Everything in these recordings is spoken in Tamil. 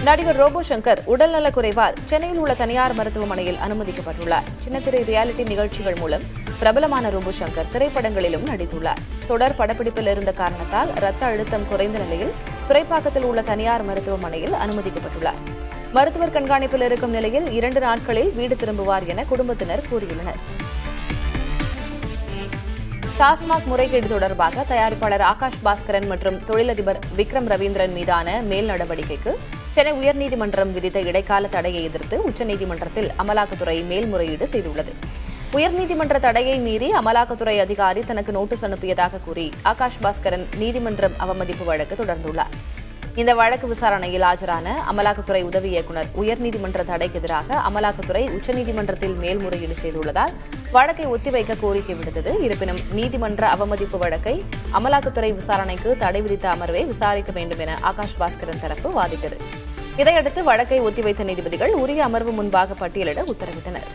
நடிகர் ரோபோ சங்கர் உடல்நலக் குறைவால் சென்னையில் உள்ள தனியார் மருத்துவமனையில் அனுமதிக்கப்பட்டுள்ளார். சின்னத்திரை ரியாலிட்டி நிகழ்ச்சிகள் மூலம் பிரபலமான ரோபோ சங்கர் திரைப்படங்களிலும் நடித்துள்ளார். தொடர் படப்பிடிப்பில் இருந்த காரணத்தால் ரத்த அழுத்தம் குறைந்த நிலையில் துறைப்பாக்கத்தில் உள்ள தனியார் மருத்துவமனையில் அனுமதிக்கப்பட்டுள்ளார். மருத்துவர் கண்காணிப்பில் இருக்கும் நிலையில் 2 நாட்களில் வீடு திரும்புவார் என குடும்பத்தினர் கூறியுள்ளனர். டாஸ்மாக் முறைகேடு தொடர்பாக தயாரிப்பாளர் ஆகாஷ் பாஸ்கரன் மற்றும் தொழிலதிபர் விக்ரம் ரவீந்திரன் மீதான மேல் நடவடிக்கைக்கு சென்னை உயர்நீதிமன்றம் விதித்த இடைக்கால தடையை எதிர்த்து உச்சநீதிமன்றத்தில் அமலாக்கத்துறை மேல்முறையீடு செய்துள்ளது. உயர்நீதிமன்ற தடையை மீறி அமலாக்கத்துறை அதிகாரி தனக்கு நோட்டீஸ் அனுப்பியதாக கூறி ஆகாஷ் பாஸ்கரன் நீதிமன்றம் அவமதிப்பு வழக்கு தொடர்ந்துள்ளார். இந்த வழக்கு விசாரணையில் ஆஜரான அமலாக்கத்துறை உதவி இயக்குநர் உயர்நீதிமன்ற தடைக்கு எதிராக அமலாக்கத்துறை உச்சநீதிமன்றத்தில் மேல்முறையீடு செய்துள்ளதால் வழக்கை ஒத்திவைக்க கோரிக்கை விடுத்தது. இருப்பினும் நீதிமன்ற அவமதிப்பு வழக்கை அமலாக்கத்துறை விசாரணைக்கு தடை விதித்த அமர்வை விசாரிக்க வேண்டும் என ஆகாஷ் பாஸ்கரன் தரப்பு வாதிட்டது. இதையடுத்து வழக்கை ஒத்திவைத்த நீதிபதிகள் உரிய அமர்வு முன்பாக பட்டியலிட உத்தரவிட்டனர்.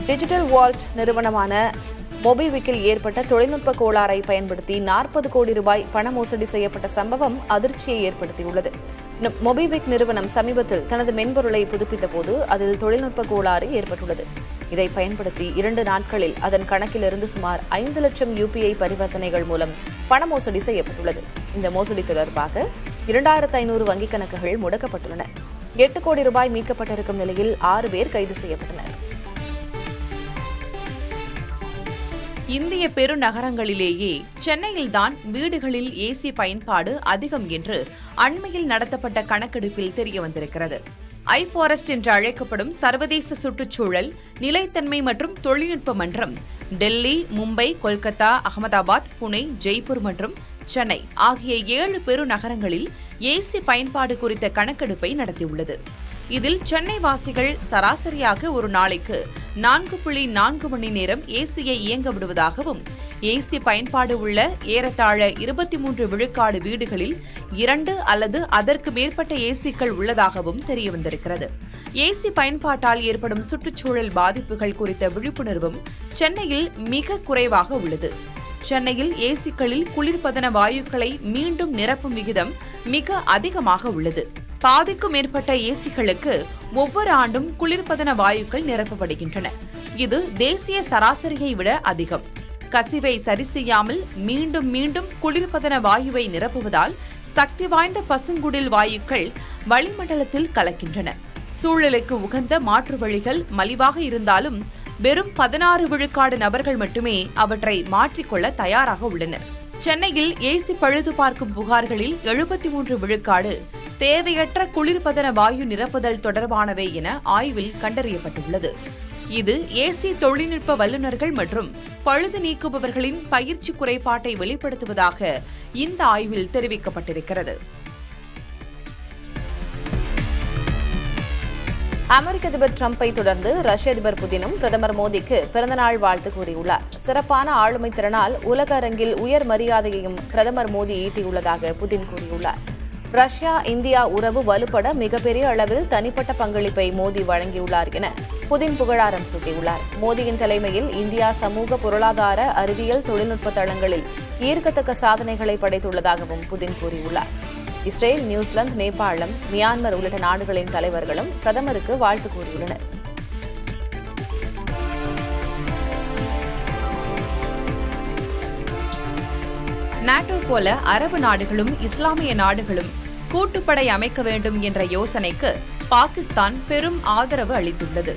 டிஜிட்டல் வால்ட் நிறுவனமான மொபிவிக்கில் ஏற்பட்ட தொழில்நுட்ப கோளாறை பயன்படுத்தி 40 கோடி ரூபாய் பண மோசடி செய்யப்பட்ட சம்பவம் அதிர்ச்சியை ஏற்படுத்தியுள்ளது. மொபிவிக் நிறுவனம் சமீபத்தில் தனது மென்பொருளை புதுப்பித்தபோது அதில் தொழில்நுட்ப கோளாறு ஏற்பட்டுள்ளது. இதை பயன்படுத்தி 2 நாட்களில் அதன் கணக்கிலிருந்து சுமார் 5 லட்சம் UPI பரிவர்த்தனைகள் மூலம் பண மோசடி செய்யப்பட்டுள்ளது. இந்த மோசடி தொடர்பாக 2500 வங்கிக் கணக்குகள் முடக்கப்பட்டுள்ளன. 8 கோடி ரூபாய் மீட்கப்பட்டிருக்கும் நிலையில் 6 பேர் கைது செய்யப்பட்டனர். இந்திய பெருநகரங்களிலேயே சென்னையில்தான் வீடுகளில் ஏசி பயன்பாடு அதிகம் என்று அண்மையில் நடத்தப்பட்ட கணக்கெடுப்பில் தெரியவந்திருக்கிறது. ஐஃபாரஸ்ட் என்று அழைக்கப்படும் சர்வதேச சுற்றுச்சூழல், நிலைத்தன்மை மற்றும் தொழில்நுட்ப மன்றம் டெல்லி, மும்பை, கொல்கத்தா, அகமதாபாத், புனே, ஜெய்ப்பூர் மற்றும் சென்னை ஆகிய 7 பெருநகரங்களில் ஏசி பயன்பாடு குறித்த கணக்கெடுப்பை நடத்தியுள்ளது. இதில் சென்னை வாசிகள் சராசரியாக ஒரு நாளைக்கு 4.4 மணி நேரம் ஏசியை இயங்க விடுவதாகவும், ஏசி பயன்பாடு உள்ள ஏறத்தாழ 23 விழுக்காடு வீடுகளில் 2 அல்லது அதற்கு மேற்பட்ட ஏசிக்கள் உள்ளதாகவும் தெரியவந்திருக்கிறது. ஏசி பயன்பாட்டால் ஏற்படும் சுற்றுச்சூழல் பாதிப்புகள் குறித்த விழிப்புணர்வும் சென்னையில் மிக குறைவாக உள்ளது. சென்னையில் ஏசிக்களில் குளிர்பதன வாயுக்களை மீண்டும் நிரப்பும் விகிதம் மிக அதிகமாக உள்ளது. பாதிக்கும் மேற்பட்ட ஏசிகளுக்கு ஒவ்வொரு ஆண்டும் குளிர்பதன வாயுக்கள் நிரப்பப்படுகின்றன. இது தேசிய சராசரியை விட அதிகம். கசிவை சரி செய்யாமல் மீண்டும் மீண்டும் குளிர்பதன வாயுவை நிரப்புவதால் சக்தி வாய்ந்த பசுங்குடில் வாயுக்கள் வளிமண்டலத்தில் கலக்கின்றன. சூழலுக்கு உகந்த மாற்று வழிகள் மலிவாக இருந்தாலும் வெறும் 16 விழுக்காடு நபர்கள் மட்டுமே அவற்றை மாற்றிக்கொள்ள தயாராக உள்ளனர். சென்னையில் ஏசி பழுது பார்க்கும் புகார்களில் 73 விழுக்காடு தேவையற்ற குளிர்பதன வாயு நிரப்புதல் தொடர்பானவை என ஆய்வில் கண்டறியப்பட்டுள்ளது. இது ஏசி தொழில்நுட்ப வல்லுநர்கள் மற்றும் பழுது நீக்குபவர்களின் பயிற்சி குறைபாட்டை வெளிப்படுத்துவதாக இந்த ஆய்வில் தெரிவிக்கப்பட்டிருக்கிறது. அமெரிக்க அதிபர் டிரம்பை தொடர்ந்து ரஷ்ய அதிபர் புதினும் பிரதமர் மோடிக்கு பிறந்தநாள் வாழ்த்து கூறியுள்ளார். சிறப்பான ஆளுமை திறனால் உலக அரங்கில் உயர் மரியாதையையும் பிரதமர் மோடி ஈட்டியுள்ளதாக புதின் கூறியுள்ளார். ரஷ்யா இந்தியா உறவு வலுப்பட மிகப்பெரிய அளவில் தனிப்பட்ட பங்களிப்பை மோடி வழங்கியுள்ளார் என புதின் புகழாரம் சூட்டியுள்ளார். மோடியின் தலைமையில் இந்தியா சமூக, பொருளாதார, அறிவியல், தொழில்நுட்ப தளங்களில் ஈர்க்கத்தக்க சாதனைகளை படைத்துள்ளதாகவும் புதின் கூறியுள்ளார். இஸ்ரேல், நியூசிலாந்து, நேபாளம், மியான்மர் உள்ளிட்ட நாடுகளின் தலைவர்களும் பிரதமருக்கு வாழ்த்து கூறியுள்ளனர். நாட்டோ போல அரபு நாடுகளும் இஸ்லாமிய நாடுகளும் கூட்டுப்படை அமைக்க வேண்டும் என்ற யோசனைக்கு பாகிஸ்தான் பெரும் ஆதரவு அளித்துள்ளது.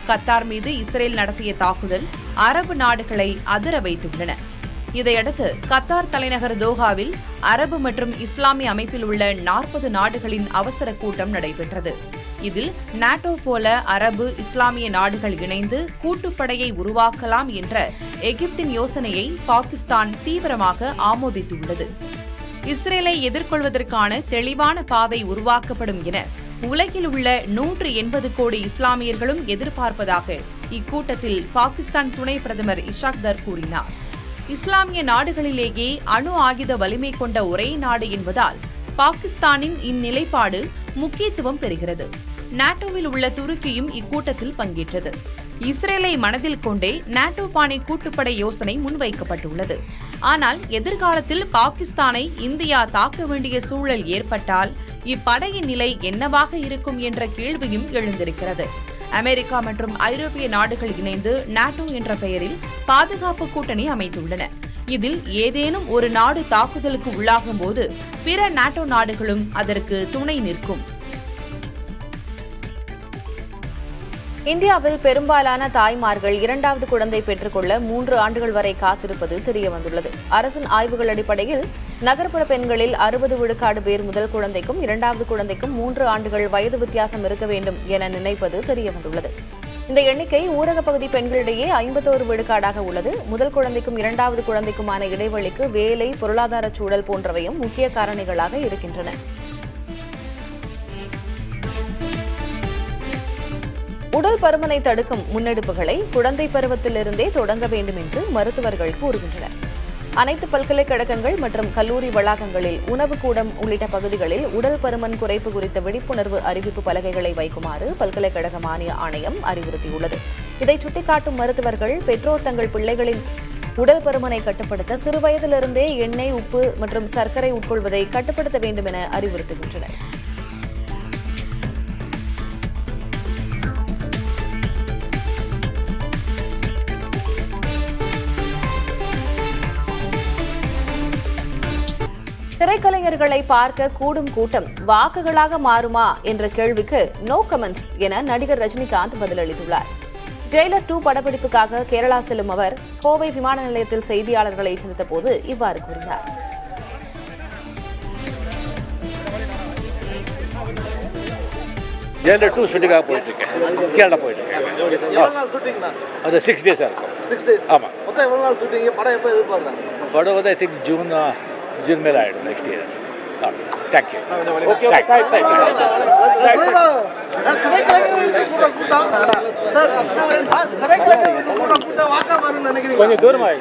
கத்தார் மீது இஸ்ரேல் நடத்திய தாக்குதல் அரபு நாடுகளை அதிர வைத்துள்ளன. இதையடுத்து கத்தார் தலைநகர் தோஹாவில் அரபு மற்றும் இஸ்லாமிய அமைப்பில் உள்ள 40 நாடுகளின் அவசர கூட்டம் நடைபெற்றது. இதில் நாட்டோ போல அரபு, இஸ்லாமிய நாடுகள் இணைந்து கூட்டுப்படையை உருவாக்கலாம் என்ற எகிப்தின் யோசனையை பாகிஸ்தான் தீவிரமாக ஆமோதித்துள்ளது. இஸ்ரேலை எதிர்கொள்வதற்கான தெளிவான பாதை உருவாக்கப்படும் என உலகில் உள்ள 180 கோடி இஸ்லாமியர்களும் எதிர்பார்ப்பதாக இக்கூட்டத்தில் பாகிஸ்தான் துணை பிரதமர் இஷாக் தர் கூறினார். இஸ்லாமிய நாடுகளிலேயே அணு ஆயுத வலிமை கொண்ட ஒரே நாடு என்பதால் பாகிஸ்தானின் இந்நிலைப்பாடு முக்கியத்துவம் பெறுகிறது. நாட்டோவில் உள்ள துருக்கியும் இக்கூட்டத்தில் பங்கேற்றது. இஸ்ரேலை மனதில் கொண்டே நாட்டோ பாணி கூட்டுப்படை யோசனை முன்வைக்கப்பட்டுள்ளது. ஆனால் எதிர்காலத்தில் பாகிஸ்தானை இந்தியா தாக்க வேண்டிய சூழல் ஏற்பட்டால் இப்படையின் நிலை என்னவாக இருக்கும் என்ற கேள்வியும் எழுந்திருக்கிறது. அமெரிக்கா மற்றும் ஐரோப்பிய நாடுகள் இணைந்து நாட்டோ என்ற பெயரில் பாதுகாப்பு கூட்டணி அமைத்துள்ளன. இதில் ஏதேனும் ஒரு நாடு தாக்குதலுக்கு உள்ளாகும் போது பிற நாட்டோ நாடுகளும் அதற்கு துணை நிற்கும். இந்தியாவில் பெரும்பாலான தாய்மார்கள் இரண்டாவது குழந்தை பெற்றுக்கொள்ள 3 ஆண்டுகள் வரை காத்திருப்பது தெரியவந்துள்ளது. அரசின் ஆய்வுகள் அடிப்படையில் நகர்ப்புற பெண்களில் 60 விழுக்காடு பேர் முதல் குழந்தைக்கும் இரண்டாவது குழந்தைக்கும் 3 ஆண்டுகள் வயது வித்தியாசம் இருக்க வேண்டும் என நினைப்பது தெரியவந்துள்ளது. இந்த எண்ணிக்கை ஊரகப் பகுதி பெண்களிடையே 51 விழுக்காடாக உள்ளது. முதல் குழந்தைக்கும் இரண்டாவது குழந்தைக்குமான இடைவெளிக்கு வேலை, பொருளாதார சூழல் போன்றவையும் முக்கிய காரணிகளாக இருக்கின்றன. உடல் பருமனை தடுக்கும் முன்னெடுப்புகளை குழந்தை பருவத்திலிருந்தே தொடங்க வேண்டும் என்று மருத்துவர்கள் கூறுகின்றனர். அனைத்து பல்கலைக்கழகங்கள் மற்றும் கல்லூரி வளாகங்களில், உணவு கூடம் உள்ளிட்ட பகுதிகளில் உடல் பருமன் குறைப்பு குறித்த விழிப்புணர்வு அறிவிப்பு பலகைகளை வைக்குமாறு பல்கலைக்கழக மானிய ஆணையம் அறிவுறுத்தியுள்ளது. இதை சுட்டிக்காட்டும் மருத்துவர்கள் பெற்றோர் தங்கள் பிள்ளைகளின் உடல் பருமனை கட்டுப்படுத்த சிறுவயதிலிருந்தே எண்ணெய், உப்பு மற்றும் சர்க்கரை உட்கொள்வதை கட்டுப்படுத்த வேண்டும் என அறிவுறுத்துகின்றனர். திரைக்கலைஞர்களை பார்க்க கூடும் கூட்டம் வாக்குகளாக மாறுமா என்ற கேள்விக்கு நோ கமெண்ட்ஸ் என நடிகர் ரஜினிகாந்த் பதிலளித்துள்ளார். ஜெயிலர் 2 படப்பிடிப்புக்காக கேரளா செல்லும் அவர் கோவை விமான நிலையத்தில் செய்தியாளர்களை சந்தித்தபோது இவ்வாறு கூறினார். ஜெயிலர் 2 ஷூட்டிங்காக போயிட்டு இருக்கேன். கேரளா போயிட்டு இருக்கேன். அது 6 டேஸாக இருக்கும். 6 டேஸ். ஆமாம். மொத்தம் எவ்வளோ நாள் ஷூட்டிங்? படம் எப்போ எதிர்பார்க்குறாங்க? படம் வந்து ஐ திங்க் ஜூன் மேலே ஆகிடும் நெக்ஸ்ட் இயர். தேங்க்யூ. கொஞ்சம் தூரமாக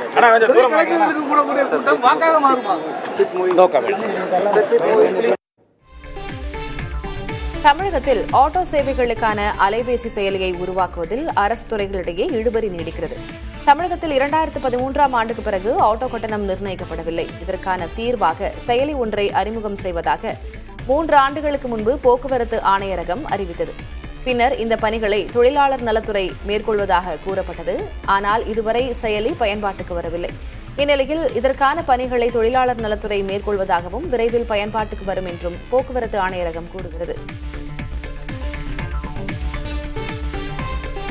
நோ கமெண்ட்ஸ். தமிழகத்தில் ஆட்டோ சேவைகளுக்கான அலைபேசி செயலியை உருவாக்குவதில் அரசு துறைகளிடையே இழுபறி நீடிக்கிறது. தமிழகத்தில் 2013ஆம் ஆண்டுக்கு பிறகு ஆட்டோ கட்டணம் நிர்ணயிக்கப்படவில்லை. இதற்கான தீர்வாக செயலி ஒன்றை அறிமுகம் செய்வதாக 3 ஆண்டுகளுக்கு முன்பு போக்குவரத்து ஆணையரகம் அறிவித்தது. பின்னர் இந்த பணிகளை தொழிலாளர் நலத்துறை மேற்கொள்வதாக கூறப்பட்டது. ஆனால் இதுவரை செயலி பயன்பாட்டுக்கு வரவில்லை. இந்நிலையில் இதற்கான பணிகளை தொழிலாளர் நலத்துறை மேற்கொள்வதாகவும் விரைவில் பயன்பாட்டுக்கு வரும் என்றும் போக்குவரத்து ஆணையரகம் கூறுகிறது.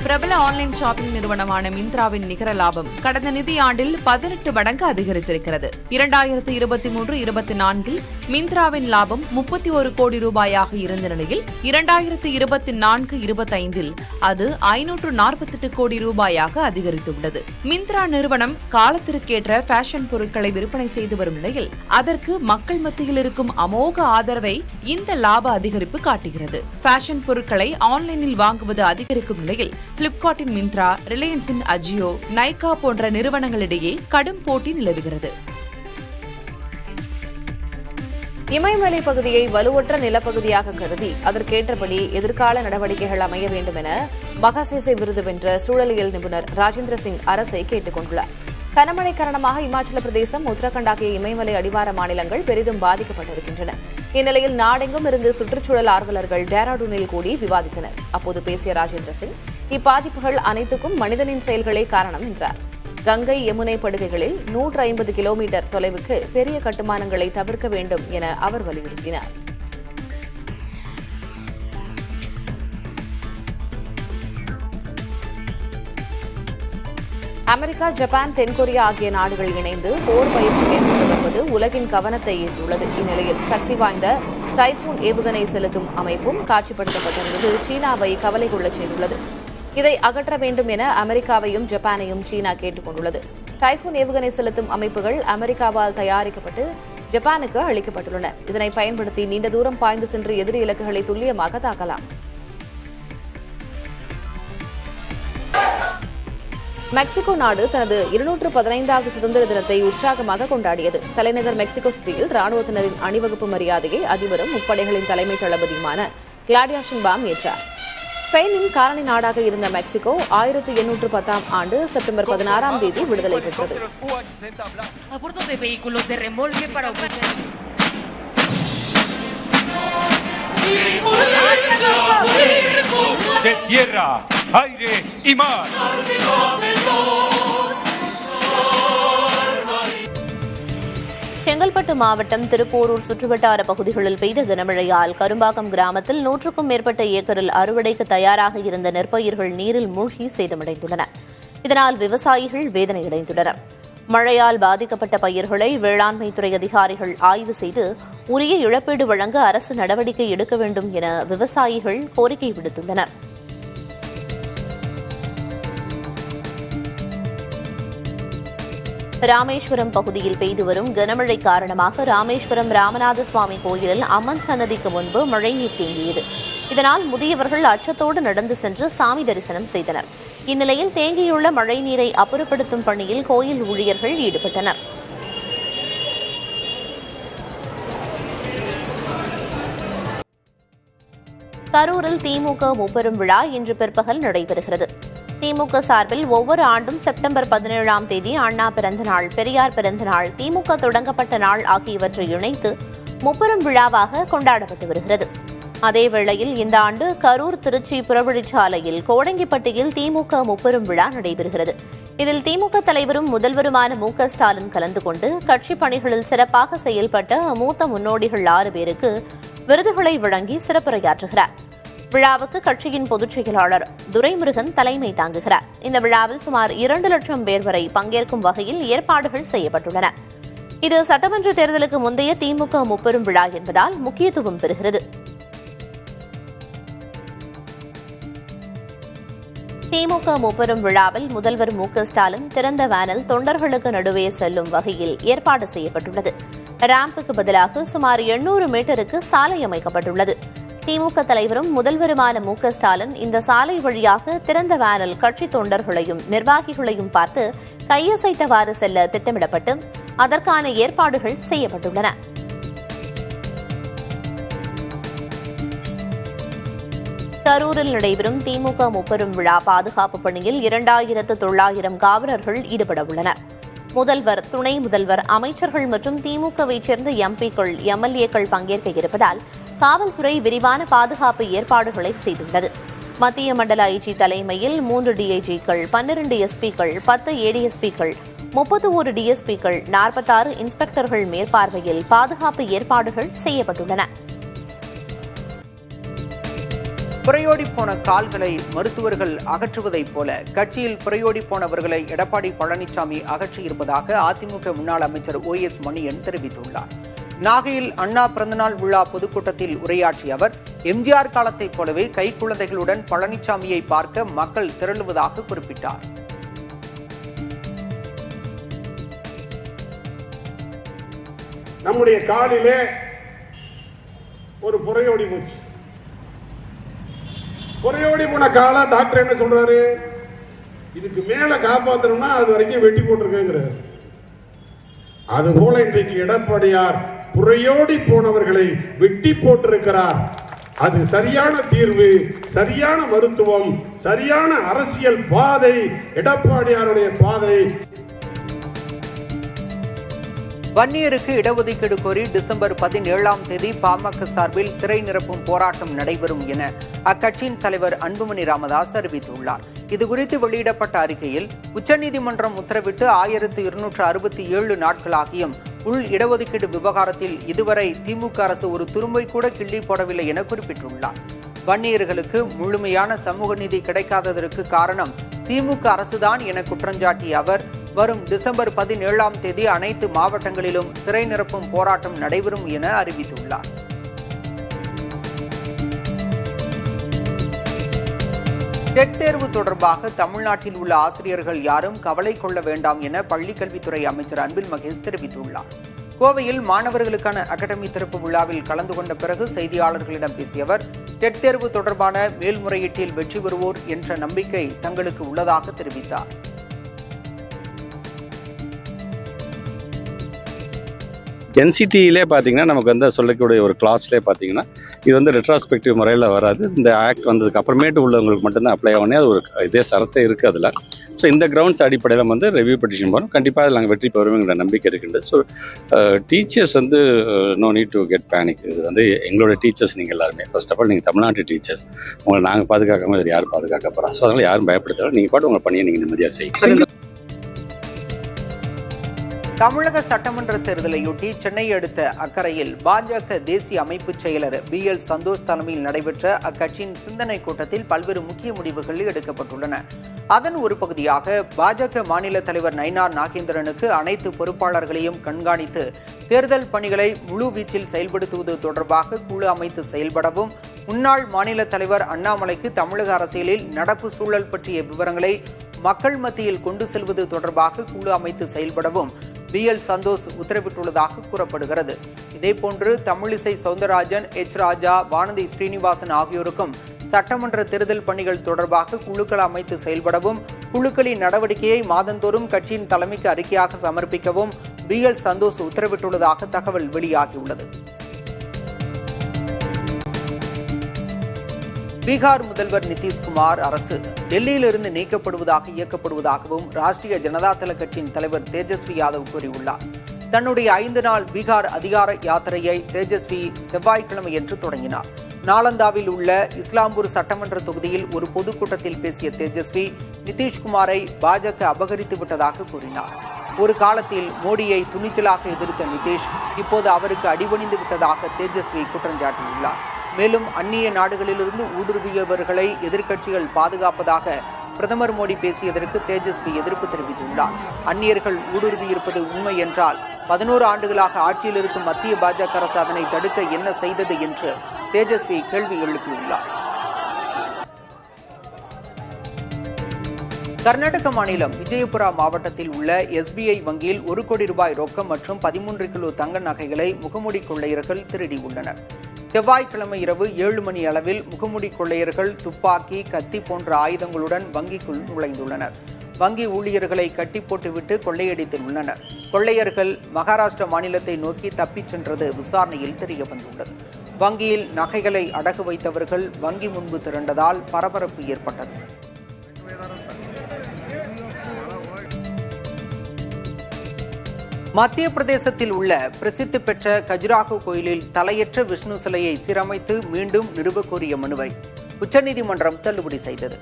பிரபல ஆன்லைன் ஷாப்பிங் நிறுவனமான மிந்த்ராவின் நிகர லாபம் கடந்த நிதியாண்டில் 18 மடங்கு அதிகரித்திருக்கிறது. 2023-24 மிந்த்ராவின் லாபம் 31 கோடி ரூபாயாக இருந்த நிலையில் 2024-25 அது 548 கோடி ரூபாயாக அதிகரித்துள்ளது. மிந்த்ரா நிறுவனம் காலத்திற்கேற்ற ஃபேஷன் பொருட்களை விற்பனை செய்து வரும் நிலையில் அதற்கு மக்கள் மத்தியில் இருக்கும் அமோக ஆதரவை இந்த லாப அதிகரிப்பு காட்டுகிறது. ஃபேஷன் பொருட்களை ஆன்லைனில் வாங்குவது அதிகரிக்கும் நிலையில் பிளிப்கார்ட்டின் மிந்த்ரா, ரிலையன்ஸின் அஜியோ, நைகா போன்ற நிறுவனங்களிடையே கடும் போட்டி நிலவுகிறது. இமயமலை பகுதியை வலுவற்ற நிலப்பகுதியாக கருதி அதற்கேற்றபடி எதிர்கால நடவடிக்கைகள் அமைய வேண்டும் என மகசேசே விருது வென்ற சூழலியல் நிபுணர் ராஜேந்திர சிங் அரசை கேட்டுக் கொண்டுள்ளார். கனமழை காரணமாக இமாச்சல பிரதேசம், உத்தரகாண்ட் ஆகிய இமயமலை அடிவார மாநிலங்கள் பெரிதும் பாதிக்கப்பட்டிருக்கின்றன. இந்நிலையில் நாடெங்கும் இருந்து சுற்றுச்சூழல் ஆர்வலர்கள் டேராடூனில் கூடி விவாதித்தனர். அப்போது பேசிய ராஜேந்திர சிங், இப்பாதிப்புகள் அனைத்துக்கும் மனிதனின் செயல்களே காரணம் என்றார். கங்கை, யமுனை படுகைகளில் 150 கிலோமீட்டர் தொலைவுக்கு பெரிய கட்டுமானங்களை தவிர்க்க வேண்டும் என அவர் வலியுறுத்தினார். அமெரிக்கா, ஜப்பான், தென்கொரியா ஆகிய நாடுகள் இணைந்து போர் பயிற்சி மேற்கொண்டு வருவது உலகின் கவனத்தை ஈர்த்துள்ளது. இந்நிலையில் சக்தி வாய்ந்த டைபூன் ஏவுகணை செலுத்தும் அமைப்பும் காட்சிப்படுத்தப்பட்டிருந்தது சீனாவை கவலை கொள்ளச் செய்துள்ளது. இதை அகற்ற வேண்டும் என அமெரிக்காவையும் ஜப்பானையும் சீனா கேட்டுக் கொண்டுள்ளது. டைபூன் ஏவுகணை செலுத்தும் அமைப்புகள் அமெரிக்காவால் தயாரிக்கப்பட்டு ஜப்பானுக்கு அளிக்கப்பட்டுள்ளன. இதனை பயன்படுத்தி நீண்ட தூரம் பாய்ந்து சென்று எதிரி இலக்குகளை துல்லியமாக தாக்கலாம். மெக்சிகோ நாடு தனது 215வது சுதந்திர தினத்தை உற்சாகமாக கொண்டாடியது. தலைநகர் மெக்சிகோ சிட்டியில் ராணுவத்தினரின் அணிவகுப்பு மரியாதையை அதிபரும் முப்படைகளின் தலைமை தளபதியுமான கிளாடியா ஷின்பாம் ஏற்றார். ஸ்பெயினின் காலனி நாடாக இருந்த மெக்சிகோ 1810 ஆண்டு செப்டம்பர் 16 தேதி விடுதலை பெற்றது. De tierra, aire y mar. Chengalpattu மாவட்டம் திருப்போரூர் சுற்றுவட்டார பகுதிகளில் பெய்த கனமழையால் கரும்பாக்கம் கிராமத்தில் 100க்கும் மேற்பட்ட ஏக்கரில் அறுவடைக்கு தயாராக இருந்த நெற்பயிர்கள் நீரில் மூழ்கி சேதமடைந்துள்ளன. இதனால் விவசாயிகள் வேதனையடைந்துள்ளனர். மழையால் பாதிக்கப்பட்ட பயிர்களை வேளாண்மைத்துறை அதிகாரிகள் ஆய்வு செய்து உரிய இழப்பீடு வழங்க அரசு நடவடிக்கை எடுக்க வேண்டும் என விவசாயிகள் கோரிக்கை விடுத்துள்ளனர். ராமேஸ்வரம் பகுதியில் பெய்து வரும் கனமழை காரணமாக ராமேஸ்வரம் ராமநாத சுவாமி கோயிலில் அம்மன் சன்னதிக்கு முன்பு மழைநீர் தேங்கியது. இதனால் முதியவர்கள் அச்சத்தோடு நடந்து சென்று சாமி தரிசனம் செய்தனர். இந்நிலையில் தேங்கியுள்ள மழைநீரை அப்புறப்படுத்தும் பணியில் கோயில் ஊழியர்கள் ஈடுபட்டனர். கரூரில் திமுக முப்பெரும் விழா இன்று பிற்பகல் நடைபெறுகிறது. திமுக சார்பில் ஒவ்வொரு ஆண்டும் செப்டம்பர் 17ஆம் தேதி அண்ணா பிறந்தநாள், பெரியார் பிறந்தநாள், திமுக தொடங்கப்பட்ட நாள் ஆகியவற்றை இணைத்து முப்பெரும் விழாவாக கொண்டாடப்பட்டு வருகிறது. அதேவேளையில் இந்த ஆண்டு கரூர் திருச்சி புறவழிச்சாலையில் கோடங்கிப்பட்டியில் திமுக முப்பெரும் விழா நடைபெறுகிறது. இதில் திமுக தலைவரும் முதல்வருமான மு.க. ஸ்டாலின் கலந்து கொண்டு கட்சிப் பணிகளில் சிறப்பாக செயல்பட்ட மூத்த முன்னோடிகள் 6 பேருக்கு விருதுகளை வழங்கி சிறப்புரையாற்றுகிறார். விழாவுக்கு கட்சியின் பொதுச் செயலாளர் துரைமுருகன் தலைமை தாங்குகிறார். இந்த விழாவில் சுமார் 2 லட்சம் பேர் வரை பங்கேற்கும் வகையில் ஏற்பாடுகள் செய்யப்பட்டுள்ளன. இது சட்டமன்ற தேர்தலுக்கு முந்தைய திமுக முப்பெரும் விழா என்பதால் முக்கியத்துவம் பெறுகிறது. திமுக முப்பெரும் விழாவில் முதல்வர் மு.க. ஸ்டாலின் திறந்த வேனில் தொண்டர்களுக்கு நடுவே செல்லும் வகையில் ஏற்பாடு செய்யப்பட்டுள்ளது. ராம்புக்கு பதிலாக சுமார் 800 மீட்டருக்கு சாலை அமைக்கப்பட்டுள்ளது. திமுக தலைவரும் முதல்வருமான மு.க. ஸ்டாலின் இந்த சாலை வழியாக திறந்த வேனில் கட்சி தொண்டர்களையும் நிர்வாகிகளையும் பார்த்து கையசைத்தவாறு செல்ல திட்டமிடப்பட்டு அதற்கான ஏற்பாடுகள் செய்யப்பட்டுள்ளன. கரூரில் நடைபெறும் திமுக முப்பெரும் விழா பாதுகாப்பு பணியில் 2900 காவலர்கள் ஈடுபட உள்ளனர். முதல்வர், துணை முதல்வர், அமைச்சர்கள் மற்றும் திமுகவைச் சேர்ந்த எம்பிக்கள், எம்எல்ஏக்கள் பங்கேற்க இருப்பதால் காவல்துறை விரிவான பாதுகாப்பு ஏற்பாடுகளை செய்துள்ளது. மத்திய மண்டல ஐஜி தலைமையில் 3 டிஐஜிக்கள், 12 எஸ்பிக்கள், 10 ஏடிஎஸ்பிக்கள், 31 டிஎஸ்பிக்கள், 46 இன்ஸ்பெக்டர்கள் மேற்பார்வையில் பாதுகாப்பு ஏற்பாடுகள் செய்யப்பட்டுள்ளன. புரையோடி போன கால்களை மருத்துவர்கள் அகற்றுவதைப் போல கட்சியில் புரையோடி போனவர்களை எடப்பாடி பழனிசாமி அகற்றியிருப்பதாக அதிமுக முன்னாள் அமைச்சர் OS மணியன் தெரிவித்துள்ளார். நாகையில் அண்ணா பிறந்தநாள் விழா பொதுக்கூட்டத்தில் உரையாற்றிய அவர், எம்ஜிஆர் காலத்தைப் போலவே கைக்குழந்தைகளுடன் பழனிசாமியை பார்க்க மக்கள் திரளுவதாக குறிப்பிட்டார். நம்முடைய காலிலே ஒரு புரையோடி போச்சு. புரையோடி போன கால டாக்டர் என்ன சொல்றாரு? இதுக்கு மேல காப்பாற்றணும்னா அது வரைக்கும் வெட்டி போட்டிருக்கிறார். அதுபோல இன்றைக்கு எடப்பாடியார் புரையோடி போனவர்களை வெட்டி போட்டிருக்கிறார். அது சரியான தீர்வு, சரியான மருத்துவம், சரியான அரசியல் பாதை எடப்பாடியாருடைய பாதை. வன்னியருக்கு இடஒதுக்கீடு கோரி டிசம்பர் 17ஆம் தேதி பாமக சார்பில் சிறை நிரப்பும் போராட்டம் நடைபெறும் என அக்கட்சியின் தலைவர் அன்புமணி ராமதாஸ் அறிவித்துள்ளார். இதுகுறித்து வெளியிடப்பட்ட அறிக்கையில், உச்சநீதிமன்றம் உத்தரவிட்டு 1267 நாட்களாகியும் உள் இடஒதுக்கீடு விவகாரத்தில் இதுவரை திமுக அரசு ஒரு துரும்பை கூட கிள்ளி போடவில்லை என குறிப்பிட்டுள்ளார். வன்னியர்களுக்கு முழுமையான சமூக நீதி கிடைக்காததற்கு காரணம் திமுக அரசுதான் என குற்றஞ்சாட்டிய அவர், வரும் டிசம்பர் 17ஆம் தேதி அனைத்து மாவட்டங்களிலும் சிறை நிரப்பும் போராட்டம் நடைபெறும் என அறிவித்துள்ளார். டெட் தேர்வு தொடர்பாக தமிழ்நாட்டில் உள்ள ஆசிரியர்கள் யாரும் கவலை கொள்ள வேண்டாம் என பள்ளிக்கல்வித்துறை அமைச்சர் அன்பில் மகேஷ் தெரிவித்துள்ளார். கோவையில் மாணவர்களுக்கான அகாடமி திறப்பு விழாவில் கலந்து கொண்ட பிறகு செய்தியாளர்களிடம் பேசிய அவர், டெட் தேர்வு தொடர்பான மேல்முறையீட்டில் வெற்றி பெறுவோர் என்ற நம்பிக்கை தங்களுக்கு உள்ளதாக தெரிவித்தார். என்சிடியிலே பார்த்தீங்கன்னா நமக்கு வந்து சொல்லக்கூடிய ஒரு கிளாஸ்லேயே பார்த்தீங்கன்னா இது வந்து ரெட்ராஸ்பெக்டிவ் முறையில் வராது. இந்த ஆக்ட் வந்ததுக்கு அப்புறமேட்டு உள்ளவங்களுக்கு மட்டும்தான் அப்ளை ஆகணும். அது ஒரு இதே சரத்தை இருக்குது அதில். ஸோ இந்த கிரவுண்ட்ஸ் அடிப்படையில் வந்து ரிவ்யூ பெட்டிஷன் போகிறோம். கண்டிப்பாக அதில் நாங்கள் வெற்றி பெறுவோங்கிற நம்பிக்கை இருக்குது. ஸோ டீச்சர்ஸ் வந்து no need to get panic. இது வந்து எங்களோட டீச்சர்ஸ் நீங்கள் எல்லாருமே ஃபர்ஸ்ட் ஆஃப் ஆல் நீங்கள் தமிழ்நாட்டு டீச்சர்ஸ், உங்களை நாங்கள் பாதுகாக்காமல் வேறு யார் பாதுகாக்க போகிறோம்? ஸோ அதனால் யாரும் பயப்படுத்தல. நீங்கள் பாட்டு உங்கள் பணியை நீங்கள் நிம்மதியாக செய்யுங்க. தமிழக சட்டமன்ற தேர்தலையொட்டி சென்னை அடுத்த அக்கரையில் பாஜக தேசிய அமைப்பு செயலர் BL சந்தோஷ் தலைமையில் நடைபெற்ற அக்கட்சியின் சிந்தனை கூட்டத்தில் பல்வேறு முக்கிய முடிவுகள் எடுக்கப்பட்டுள்ளன. அதன் ஒரு பகுதியாக பாஜக மாநில தலைவர் நயினார் நாகேந்திரனுக்கு அனைத்து பொறுப்பாளர்களையும் கண்காணித்து தேர்தல் பணிகளை முழு வீச்சில் செயல்படுத்துவது தொடர்பாக குழு அமைத்து செயல்படவும், முன்னாள் மாநில தலைவர் அண்ணாமலைக்கு தமிழக அரசியலில் நடப்பு சூழல் பற்றிய விவரங்களை மக்கள் மத்தியில் கொண்டு செல்வது தொடர்பாக குழு அமைத்து செயல்படவும் BL சந்தோஷ் உத்தரவிட்டுள்ளதாக கூறப்படுகிறது. இதேபோன்று தமிழிசை சவுந்தரராஜன், H ராஜா, வானதி ஸ்ரீனிவாசன் ஆகியோருக்கும் சட்டமன்ற தேர்தல் பணிகள் தொடர்பாக குழுக்கள் அமைத்து செயல்படவும், குழுக்களின் நடவடிக்கையை மாதந்தோறும் கட்சியின் தலைமைக்கு அறிக்கையாக சமர்ப்பிக்கவும் BL சந்தோஷ் உத்தரவிட்டுள்ளதாக தகவல் வெளியாகியுள்ளது. பீகார் முதல்வர் நிதிஷ்குமார் அரசு டெல்லியிலிருந்து நீக்கப்படுவதாக இயக்கப்படுவதாகவும் ராஷ்டிரிய ஜனதாதள கட்சியின் தலைவர் தேஜஸ்வி யாதவ் கூறியுள்ளார். தன்னுடைய 5 நாள் பீகார் அதிகார யாத்திரையை தேஜஸ்வி செவ்வாய்க்கிழமையன்று தொடங்கினார். நாலந்தாவில் உள்ள இஸ்லாம்பூர் சட்டமன்ற தொகுதியில் ஒரு பொதுக்கூட்டத்தில் பேசிய தேஜஸ்வி நிதிஷ்குமாரை பாஜக அபகரித்து விட்டதாக கூறினார். ஒரு காலத்தில் மோடியை துணிச்சலாக எதிர்த்த நிதிஷ் இப்போது அவருக்கு அடிபணிந்து விட்டதாக தேஜஸ்வி குற்றம் சாட்டியுள்ளார். மேலும் அந்நிய நாடுகளிலிருந்து ஊடுருவியவர்களை எதிர்க்கட்சிகள் பாதுகாப்பதாக பிரதமர் மோடி பேசியதற்கு தேஜஸ்வி எதிர்ப்பு தெரிவித்துள்ளார். அந்நியர்கள் ஊடுருவியிருப்பது உண்மை என்றால் 11 ஆண்டுகளாக ஆட்சியில் இருக்கும் மத்திய பாஜக அரசு அதனை தடுக்க என்ன செய்தது என்று தேஜஸ்வி கேள்வி எழுப்பியுள்ளார். கர்நாடக மாநிலம் விஜயபுரா மாவட்டத்தில் உள்ள SBI வங்கியில் 1 கோடி ரூபாய் ரொக்கம் மற்றும் 13 கிலோ தங்க நகைகளை முகமூடி கொள்ளையர்கள் திருடியுள்ளனர். செவ்வாய்க்கிழமை இரவு 7 மணி அளவில் முகமூடி கொள்ளையர்கள் துப்பாக்கி, கத்தி போன்ற ஆயுதங்களுடன் வங்கிக்குள் நுழைந்துள்ளனர். வங்கி ஊழியர்களை கட்டி போட்டுவிட்டு கொள்ளையடித்துள்ளனர். கொள்ளையர்கள் மகாராஷ்டிரா மாநிலத்தை நோக்கி தப்பிச் சென்றது விசாரணையில் தெரியவந்துள்ளது. வங்கியில் நகைகளை அடகு வைத்தவர்கள் வங்கி முன்பு திரண்டதால் பரபரப்பு ஏற்பட்டது. மத்திய பிரதேசத்தில் உள்ள பிரசித்தி பெற்ற கஜுராஹோ கோயிலில் தலையற்ற விஷ்ணு சிலையை சீரமைத்து மீண்டும் நிறுவ கோரிய மனுவை உச்சநீதிமன்றம் தள்ளுபடி செய்தது.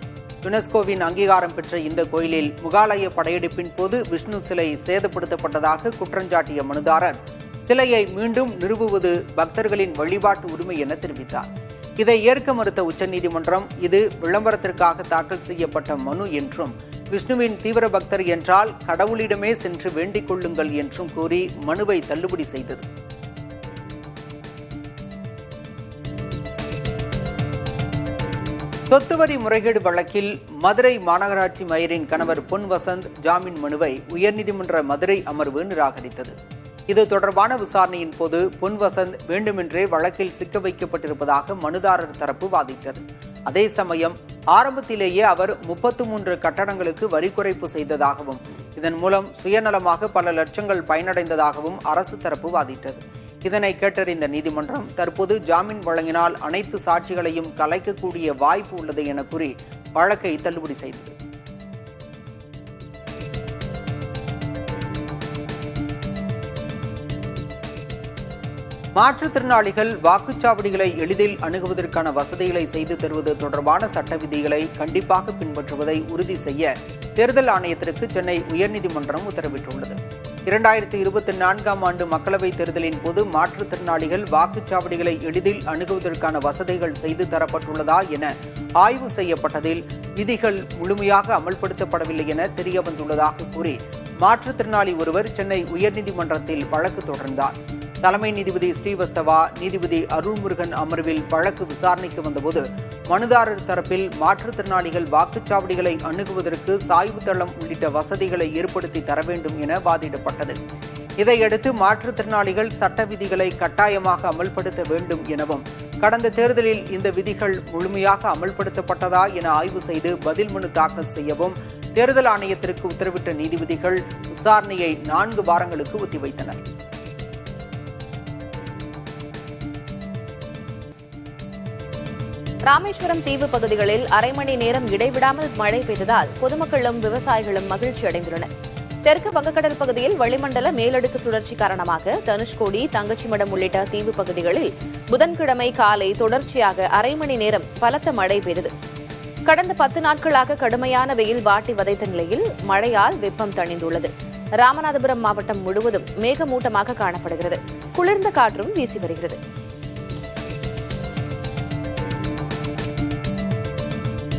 யுனெஸ்கோவின் அங்கீகாரம் பெற்ற இந்த கோயிலில் முகாலய படையெடுப்பின் போது விஷ்ணு சிலை சேதப்படுத்தப்பட்டதாக குற்றஞ்சாட்டிய மனுதாரர் சிலையை மீண்டும் நிறுவுவது பக்தர்களின் வழிபாட்டு உரிமை என தெரிவித்தார். இதை ஏற்க மறுத்த உச்சநீதிமன்றம் இது விளம்பரத்திற்காக தாக்கல் செய்யப்பட்ட மனு என்றும், விஷ்ணுவின் தீவிர பக்தர் என்றால் கடவுளிடமே சென்று வேண்டிக் கொள்ளுங்கள் என்றும் கூறி மனுவை தள்ளுபடி செய்தது. சொத்து வரி முறைகேடு வழக்கில் மதுரை மாநகராட்சி மேயரின் கணவர் பொன் வசந்த் ஜாமீன் மனுவை உயர்நீதிமன்ற மதுரை அமர்வு நிராகரித்தது. இது தொடர்பான விசாரணையின் போது பொன் வசந்த் வேண்டுமென்றே வழக்கில் சிக்க வைக்கப்பட்டிருப்பதாக மனுதாரர் தரப்பு வாதிட்டது. அதே சமயம் ஆரம்பத்திலேயே அவர் 33 கட்டடங்களுக்கு வரி குறைப்பு செய்ததாகவும், இதன் மூலம் சுயநலமாக பல லட்சங்கள் பயனடைந்ததாகவும் அரசு தரப்பு வாதிட்டது. இதனை கேட்டறிந்த நீதிமன்றம் தற்போது ஜாமீன் வழங்கினால் அனைத்து சாட்சிகளையும் கலைக்கக்கூடிய வாய்ப்பு உள்ளது என கூறி வழக்கை தள்ளுபடி செய்தது. மாற்றுத்திறனாளிகள் வாக்குச்சாவடிகளை எளிதில் அணுகுவதற்கான வசதிகளை செய்து தருவது தொடர்பான சட்ட விதிகளை கண்டிப்பாக பின்பற்றுவதை உறுதி செய்ய தேர்தல் ஆணையத்திற்கு சென்னை உயர்நீதிமன்றம் உத்தரவிட்டுள்ளது. 2024ஆம் ஆண்டு மக்களவைத் தேர்தலின் போது மாற்றுத்திறனாளிகள் வாக்குச்சாவடிகளை எளிதில் அணுகுவதற்கான வசதிகள் செய்து தரப்பட்டுள்ளதா என ஆய்வு செய்யப்பட்டதில் விதிகள் முழுமையாக அமல்படுத்தப்படவில்லை என தெரியவந்துள்ளதாக கூறி மாற்றுத்திறனாளி ஒருவர் சென்னை உயர்நீதிமன்றத்தில் வழக்கு தொடர்ந்தார். தலைமை நீதிபதி ஸ்ரீவஸ்தவா, நீதிபதி அருள்முருகன் அமர்வில் வழக்கு விசாரணைக்கு வந்தபோது மனுதாரர் தரப்பில் மாற்றுத்திறனாளிகள் வாக்குச்சாவடிகளை அணுகுவதற்கு சாய்வு தளம் உள்ளிட்ட வசதிகளை ஏற்படுத்தி தர வேண்டும் என வாதிடப்பட்டது. இதையடுத்து மாற்றுத்திறனாளிகள் சட்ட விதிகளை கட்டாயமாக அமல்படுத்த வேண்டும் எனவும், கடந்த தேர்தலில் இந்த விதிகள் முழுமையாக அமல்படுத்தப்பட்டதா என ஆய்வு செய்து பதில் மனு தாக்கல் செய்யவும் தேர்தல் ஆணையத்திற்கு உத்தரவிட்ட நீதிபதிகள் விசாரணையை 4 வாரங்களுக்கு ஒத்திவைத்தனர். ராமேஸ்வரம் தீவு பகுதிகளில் அரை மணி நேரம் இடைவிடாமல் மழை பெய்ததால் பொதுமக்களும் விவசாயிகளும் மகிழ்ச்சி அடைந்துள்ளனர். தெற்கு வங்கக்கடல் பகுதியில் வளிமண்டல மேலடுக்கு சுழற்சி காரணமாக தனுஷ்கோடி, தங்கச்சிமடம் உள்ளிட்ட தீவு பகுதிகளில் புதன்கிழமை காலை தொடர்ச்சியாக அரை மணி நேரம் பலத்த மழை பெய்தது. கடந்த 10 நாட்களாக கடுமையான வெயில் வாட்டி வதைத்த நிலையில் மழையால் வெப்பம் தணிந்துள்ளது. ராமநாதபுரம் மாவட்டம் முழுவதும் மேகமூட்டமாக காணப்படுகிறது. குளிர்ந்த காற்றும் வீசி வருகிறது.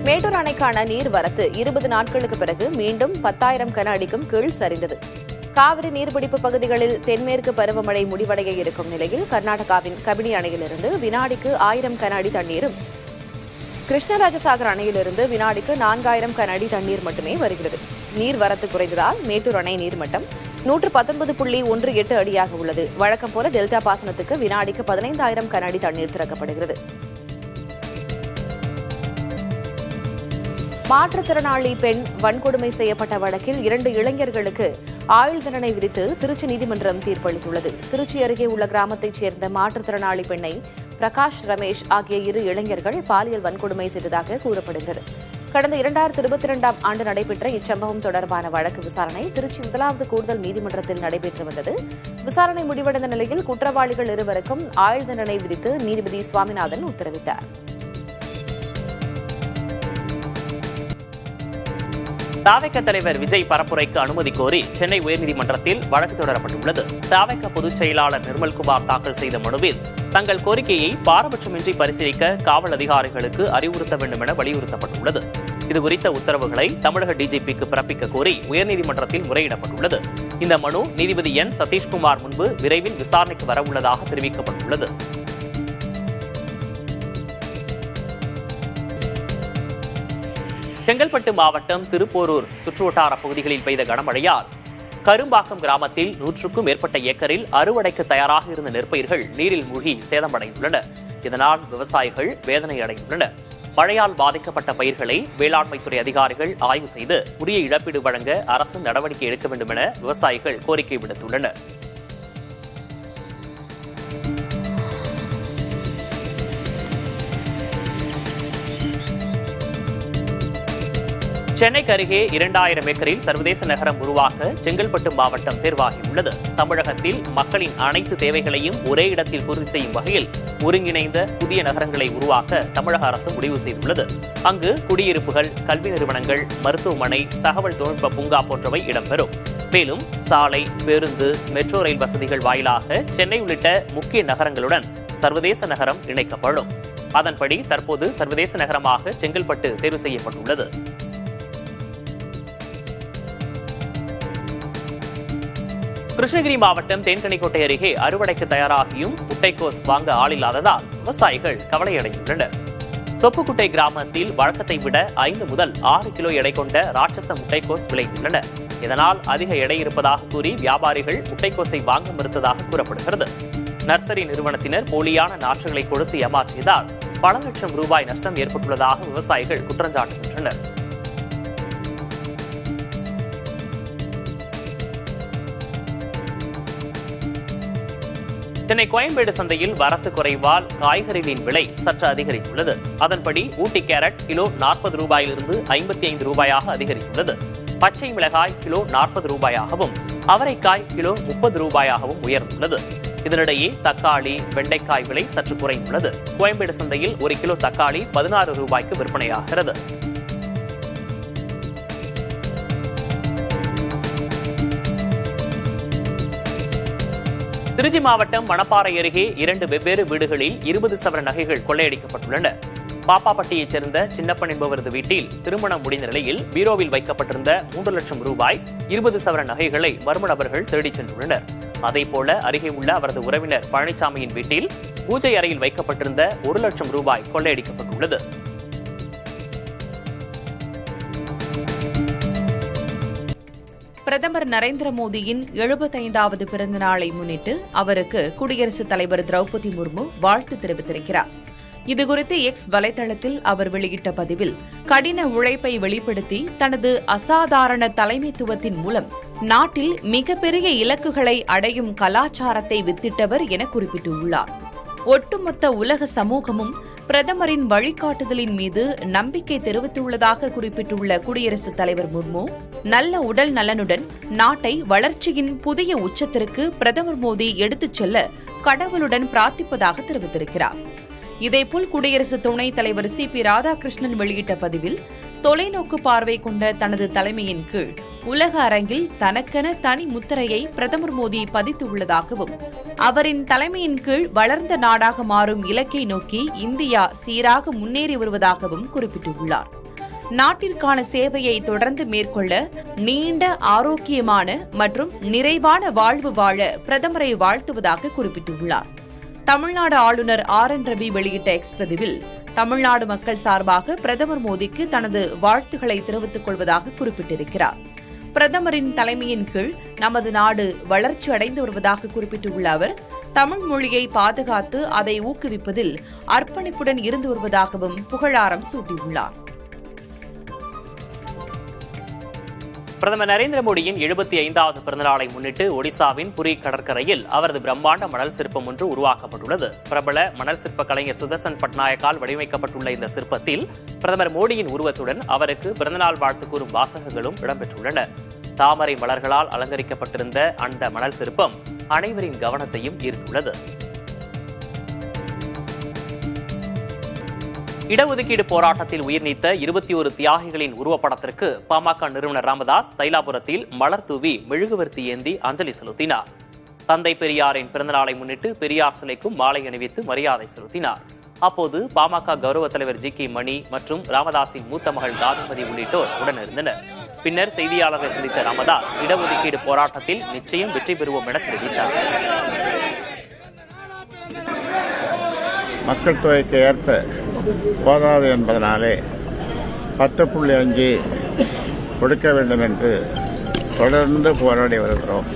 மேட்டூர் அணைக்கான நீர்வரத்து 20 நாட்களுக்கு பிறகு மீண்டும் 10,000 கன அடிக்கும் கீழ் சரிந்தது. காவிரி நீர்பிடிப்பு பகுதிகளில் தென்மேற்கு பருவமழை முடிவடைய இருக்கும் நிலையில் கர்நாடகாவின் கபினி அணையிலிருந்து வினாடிக்கு 1000 கன அடி தண்ணீரும், கிருஷ்ணராஜசாகர் அணையிலிருந்து வினாடிக்கு 4000 கன அடி தண்ணீர் மட்டுமே வருகிறது. நீர்வரத்து குறைந்ததால் மேட்டூர் அணை நீர்மட்டம் 119.18 அடியாக உள்ளது. வழக்கம் போல டெல்டா பாசனத்துக்கு வினாடிக்கு 15,000 கன அடி தண்ணீர் திறக்கப்படுகிறது. மாற்றுத்திறனாளி பெண் வன்கொடுமை செய்யப்பட்ட வழக்கில் 2 இளைஞர்களுக்கு ஆயுள் தண்டனை விதித்து திருச்சி நீதிமன்றம் தீர்ப்பளித்துள்ளது. திருச்சி அருகே உள்ள கிராமத்தைச் சேர்ந்த மாற்றுத்திறனாளி பெண்ணை பிரகாஷ், ரமேஷ் ஆகிய 2 இளைஞர்கள் பாலியல் வன்கொடுமை செய்ததாக கூறப்படுகிறது. கடந்த 2022ஆம் ஆண்டு நடைபெற்ற இச்சம்பவம் தொடர்பான வழக்கு விசாரணை திருச்சி 1வது கூடுதல் நீதிமன்றத்தில் நடைபெற்று வந்தது. விசாரணை முடிவடைந்த நிலையில் குற்றவாளிகள் இருவருக்கும் ஆயுள் தண்டனை விதித்து நீதிபதி சுவாமிநாதன் உத்தரவிட்டார். தாவேக தலைவர் விஜய் பரப்புரைக்கு அனுமதி கோரி சென்னை உயர்நீதிமன்றத்தில் வழக்கு தொடரப்பட்டுள்ளது. தாவேக பொதுச் செயலாளர் நிர்மல்குமார் தாக்கல் செய்த மனுவில் தங்கள் கோரிக்கையை பாரபட்சமின்றி பரிசீலிக்க காவல் அதிகாரிகளுக்கு அறிவுறுத்த வேண்டும் என வலியுறுத்தப்பட்டுள்ளது. இதுகுறித்த உத்தரவுகளை தமிழக டிஜிபிக்கு பிறப்பிக்க கோரி உயர்நீதிமன்றத்தில் முறையிடப்பட்டுள்ளது. இந்த மனு நீதிபதி என் சதீஷ்குமார் முன்பு விரைவில் விசாரணைக்கு வரவுள்ளதாக தெரிவிக்கப்பட்டுள்ளது. செங்கல்பட்டு மாவட்டம் திருப்போரூர் சுற்றுவட்டார பகுதிகளில் பெய்த கனமழையால் கரும்பாக்கம் கிராமத்தில் 100க்கும் மேற்பட்ட ஏக்கரில் அறுவடைக்கு தயாராக இருந்த நெற்பயிர்கள் நீரில் மூழ்கி சேதமடைந்துள்ளன. இதனால் விவசாயிகள் வேதனை அடைந்துள்ளனர். மழையால் பாதிக்கப்பட்ட பயிர்களை வேளாண்மைத்துறை அதிகாரிகள் ஆய்வு செய்து உரிய இழப்பீடு வழங்க அரசு நடவடிக்கை எடுக்க வேண்டும் என விவசாயிகள் கோரிக்கை விடுத்துள்ளனர். சென்னைக்கு அருகே 2000 ஏக்கரில் சர்வதேச நகரம் உருவாக்க செங்கல்பட்டு மாவட்டம் தேர்வாகியுள்ளது. தமிழகத்தில் மக்களின் அனைத்து தேவைகளையும் ஒரே இடத்தில் பூர்த்தி செய்யும் வகையில் ஒருங்கிணைந்த புதிய நகரங்களை உருவாக்க தமிழக அரசு முடிவு செய்துள்ளது. அங்கு குடியிருப்புகள், கல்வி நிறுவனங்கள், மருத்துவமனை, தகவல் தொழில்நுட்ப பூங்கா போன்றவை இடம்பெறும். மேலும் சாலை, பேருந்து, மெட்ரோ ரயில் வசதிகள் வாயிலாக சென்னை உள்ளிட்ட முக்கிய நகரங்களுடன் சர்வதேச நகரம் இணைக்கப்படும். அதன்படி தற்போது சர்வதேச நகரமாக செங்கல்பட்டு தேர்வு செய்யப்பட்டுள்ளது. கிருஷ்ணகிரி மாவட்டம் தேன்கனிக்கோட்டை அருகே அறுவடைக்கு தயாராகியும் முட்டைக்கோஸ் வாங்க ஆளில்லாததால் விவசாயிகள் கவலையடைந்துள்ளனர். சொப்புக்குட்டை கிராமத்தில் வழக்கத்தை விட 5 முதல் 6 கிலோ எடை கொண்ட ராட்சச முட்டைக்கோஸ் விளைந்துள்ளன. இதனால் அதிக எடை இருப்பதாக கூறி வியாபாரிகள் முட்டைக்கோஸை வாங்க மறுத்ததாக கூறப்படுகிறது. நர்சரி நிறுவனத்தினர் போலியான நாற்றுகளை கொடுத்து ஏமாற்றியதால் பல லட்சம் ரூபாய் நஷ்டம் ஏற்பட்டுள்ளதாக விவசாயிகள் குற்றஞ்சாட்டுகின்றனர். சென்னை கோயம்பேடு சந்தையில் வரத்து குறைவால் காய்கறிகளின் விலை சற்று அதிகரித்துள்ளது. அதன்படி ஊட்டி கேரட் கிலோ 40 ரூபாயிலிருந்து 55 ரூபாயாக அதிகரித்துள்ளது. பச்சை மிளகாய் கிலோ 40 ரூபாயாகவும் அவரைக்காய் கிலோ 30 ரூபாயாகவும் உயர்ந்துள்ளது. இதனிடையே தக்காளி, வெண்டைக்காய் விலை சற்று குறைந்துள்ளது. கோயம்பேடு சந்தையில் 1 கிலோ தக்காளி 16 ரூபாய்க்கு விற்பனையாகிறது. திருச்சி மாவட்டம் மணப்பாறை அருகே 2 வெவ்வேறு வீடுகளில் 20 சவர நகைகள் கொள்ளையடிக்கப்பட்டுள்ளன. பாப்பாப்பட்டியைச் சேர்ந்த சின்னப்பன் என்பவரது வீட்டில் திருமணம் முடிந்த நிலையில் பீரோவில் வைக்கப்பட்டிருந்த 3 லட்சம் ரூபாய் 20 சவர நகைகளை மர்ம நபர்கள் திருடிச் சென்றுள்ளனர். அதேபோல அருகே உள்ள அவரது உறவினர் பழனிசாமியின் வீட்டில் பூஜை அறையில் வைக்கப்பட்டிருந்த 1 லட்சம் ரூபாய் கொள்ளையடிக்கப்பட்டுள்ளது. பிரதமர் நரேந்திர மோடியின் 75வது பிறந்த நாளை முன்னிட்டு அவருக்கு குடியரசுத் தலைவர் திரௌபதி முர்மு வாழ்த்து தெரிவித்திருக்கிறார். இதுகுறித்து எக்ஸ் வலைதளத்தில் அவர் வெளியிட்ட பதிவில் கடின உழைப்பை வெளிப்படுத்தி தனது அசாதாரண தலைமைத்துவத்தின் மூலம் நாட்டில் மிகப்பெரிய இலக்குகளை அடையும் கலாச்சாரத்தை வித்திட்டவர் என குறிப்பிட்டுள்ளார். ஒட்டுமொத்த உலக சமூகமும் பிரதமரின் வழிகாட்டுதலின் மீது நம்பிக்கை தெரிவித்துள்ளதாக குறிப்பிட்டுள்ள குடியரசுத் தலைவர் முர்மு, நல்ல உடல் நலனுடன் நாட்டை வளர்ச்சியின் புதிய உச்சத்திற்கு பிரதமர் மோடி எடுத்துச் செல்ல கடவுளுடன் பிரார்த்திப்பதாக தெரிவித்திருக்கிறார். இதேபோல் குடியரசு துணைத் தலைவர் CP ராதாகிருஷ்ணன் வெளியிட்ட பதிவில், தொலைநோக்கு பார்வை கொண்ட தனது தலைமையின் கீழ் உலக அரங்கில் தனக்கென தனி முத்திரையை பிரதமர் மோடி பதித்துள்ளதாகவும், அவரின் தலைமையின் கீழ் வளர்ந்த நாடாக மாறும் இலக்கை நோக்கி இந்தியா சீராக முன்னேறி வருவதாகவும் குறிப்பிட்டுள்ளார். நாட்டிற்கான சேவையை தொடர்ந்து மேற்கொள்ள நீண்ட ஆரோக்கியமான மற்றும் நிறைவான வாழ்வு வாழ பிரதமரை வாழ்த்துவதாக குறிப்பிட்டுள்ளார். தமிழ்நாடு ஆளுநர் RN ரவி வெளியிட்ட எக்ஸ் பதிவில், தமிழ்நாடு மக்கள் சார்பாக பிரதமர் மோடிக்கு தனது வாழ்த்துக்களை தெரிவித்துக் கொள்வதாக குறிப்பிட்டிருக்கிறார். பிரதமரின் தலைமையின் கீழ் நமது நாடு வளர்ச்சி அடைந்து வருவதாக குறிப்பிட்டுள்ள அவர், தமிழ் மொழியை பாதுகாத்து அதை ஊக்குவிப்பதில் அர்ப்பணிப்புடன் இருந்து வருவதாகவும் புகழாரம் சூட்டியுள்ளார். பிரதமர் நரேந்திர மோடியின் 75வது பிறந்தநாளை முன்னிட்டு ஒடிசாவின் புரி கடற்கரையில் அவரது பிரம்மாண்ட மணல் சிற்பம் ஒன்று உருவாக்கப்பட்டுள்ளது. பிரபல மணல் சிற்ப கலைஞர் சுதர்சன் பட்நாயக்கால் வடிவமைக்கப்பட்டுள்ள இந்த சிற்பத்தில் பிரதமர் மோடியின் உருவத்துடன் அவருக்கு பிறந்தநாள் வாழ்த்து கூறும் வாசகங்களும் இடம்பெற்றுள்ளன. தாமரை மலர்களால் அலங்கரிக்கப்பட்டிருந்த அந்த மணல் சிற்பம் அனைவரின் கவனத்தையும் ஈர்த்துள்ளது. இடஒதுக்கீடு போராட்டத்தில் உயிர் நீத்த 21 தியாகிகளின் உருவப்படத்திற்கு பாமக நிறுவனர் ராமதாஸ் தைலாபுரத்தில் மலர் தூவி மெழுகுவர்த்தி ஏந்தி அஞ்சலி செலுத்தினார். தந்தை பெரியாரின் பிறந்தநாளை முன்னிட்டு பெரியார் சிலைக்கும் மாலை அணிவித்து மரியாதை செலுத்தினார். அப்போது பாமக கௌரவ தலைவர் GK மணி மற்றும் ராமதாஸின் மூத்த மகள் தாதிமதி உள்ளிட்டோர் உடனிருந்தனர். பின்னர் செய்தியாளர்களை சந்தித்த ராமதாஸ், இடஒதுக்கீடு போராட்டத்தில் நிச்சயம் வெற்றி பெறுவோம் என தெரிவித்தார். மக்கள் தொகைக்கு ஏற்ப போதாது என்பதனாலே 10.5 கொடுக்க வேண்டும் என்று தொடர்ந்து போராடி வருகிறோம்.